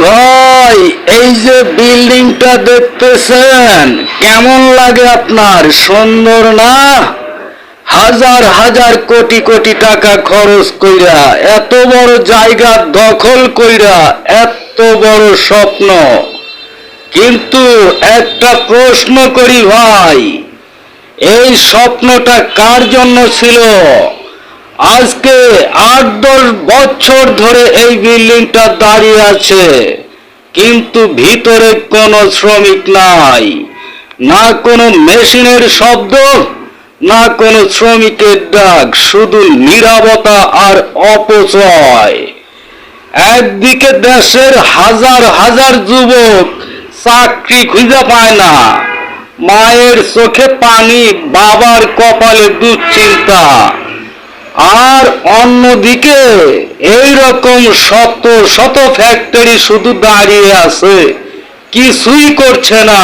ভাই, এই যে বিল্ডিংটা দেখতেছেন, কেমন লাগে আপনার? সুন্দর না? হাজার হাজার কোটি কোটি টাকা খরচ কইরা এত বড় জায়গা দখল কইরা এত বড় স্বপ্ন। কিন্তু একটা প্রশ্ন করি ভাই, এই স্বপ্নটা কার জন্য ছিল? আজকে ৮-১০ বছর ধরে এই বিল্ডিংটা দাঁড়িয়ে আছে, কিন্তু ভিতরে কোনো শ্রমিক নাই, না কোনো মেশিনের শব্দ, না কোনো শ্রমিকের ডাক, শুধু নীরবতা আর অপচয়। একদিকে দেশের হাজার হাজার যুবক চাকরি খুঁজে পায় না, মায়ের চোখে পানি, বাবার কপালে দুশ্চিন্তা, আর অন্যদিকে এই রকম শত শত ফ্যাক্টরি শুধু দাঁড়িয়ে আছে, কিছুই করছে না।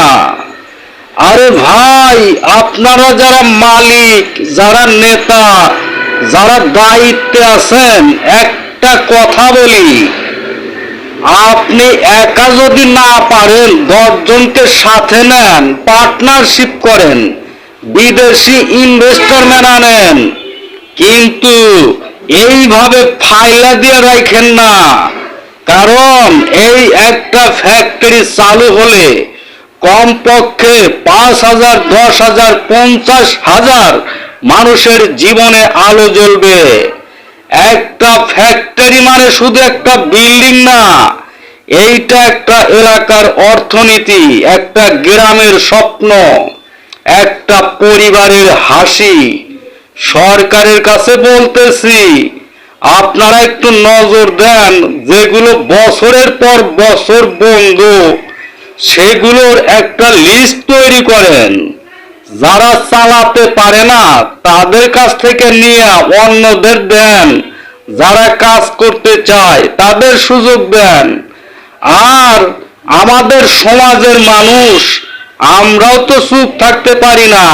আরে ভাই, আপনারা যারা মালিক, যারা নেতা, যারা দায়িত্বে আছেন, একটা কথা বলি, আপনি একা যদি না পারেন ১০ জনকে সাথে নেন, পার্টনারশিপ করেন, বিদেশি ইনভেস্টরম্যান আনেন, কিন্তু এইভাবে ফাইলা দিয়ে রাখেন না। কারণ এই একটা ফ্যাক্টরি চালু হলে কমপক্ষে ৫,০০০, ১০,০০০, ৫০,০০০ মানুষের জীবনে আলো জ্বলবে। একটা ফ্যাক্টরি মানে শুধু একটা বিল্ডিং না, এইটা একটা এলাকার অর্থনীতি, একটা গ্রামের স্বপ্ন, একটা পরিবারের হাসি। সরকারের কাছে বলতেছি, আপনারা একটু নজর দেন, যেগুলো বছরের পর বছর বন্ধ, সেগুলোর একটা লিস্ট তৈরি করেন। যারা চালাতে পারে না তাদের কাছ থেকে নিয়ে অন্যদের দেন, যারা কাজ করতে চায় তাদের সুযোগ দেন। আর আমাদের সমাজের মানুষ, আমরাও তো চুপ থাকতে পারি না।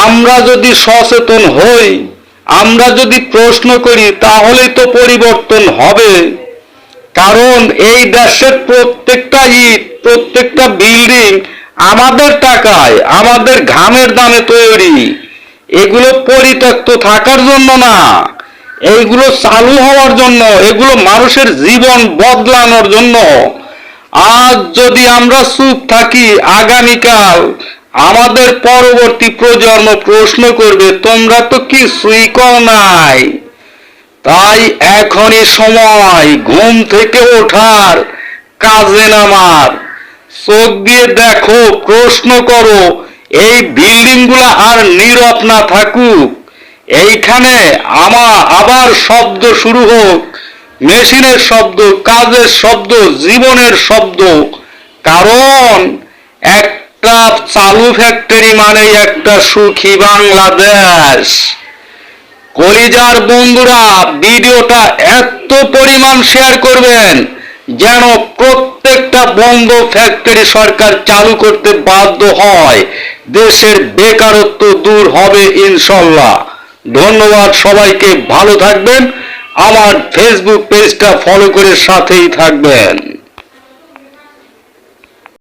আমরা যদি সচেতন হই, আমরা যদি প্রশ্ন করি, তাহলেই তো পরিবর্তন হবে। কারণ এই দেশের প্রত্যেকটা ইট, প্রত্যেকটা বিল্ডিং আমাদের টাকায়, আমাদের ঘামের দামে তৈরি। এগুলো পরিত্যক্ত থাকার জন্য না, এইগুলো চালু হওয়ার জন্য, এগুলো মানুষের জীবন বদলানোর জন্য। আজ যদি আমরা চুপ থাকি, আগামীকাল আমাদের পরবর্তী প্রজন্ম প্রশ্ন করবে, তোমরা তো কিছুই কও নাই। তাই এখনই সময় ঘুম থেকে ওঠার, কাজে নামার। চোখ দিয়ে দেখো, প্রশ্ন করো, এই বিল্ডিং গুলা আর নীরব না থাকুক। এইখানে আবার শব্দ শুরু হোক, মেশিনের শব্দ, কাজের শব্দ, জীবনের শব্দ। কারণ একটা চালু ফ্যাক্টরি মানে একটা সুখী বাংলাদেশ। কলিজার বন্ধুরা, ভিডিওটা এত পরিমাণ শেয়ার করবেন যেন প্রত্যেকটা বন্ধ ফ্যাক্টরি সরকার চালু করতে বাধ্য হয়। দেশের বেকারত্ব দূর হবে ইনশাল্লাহ। ধন্যবাদ সবাইকে, ভালো থাকবেন। আমার ফেসবুক পেজটা ফলো করে সাথেই থাকবেন।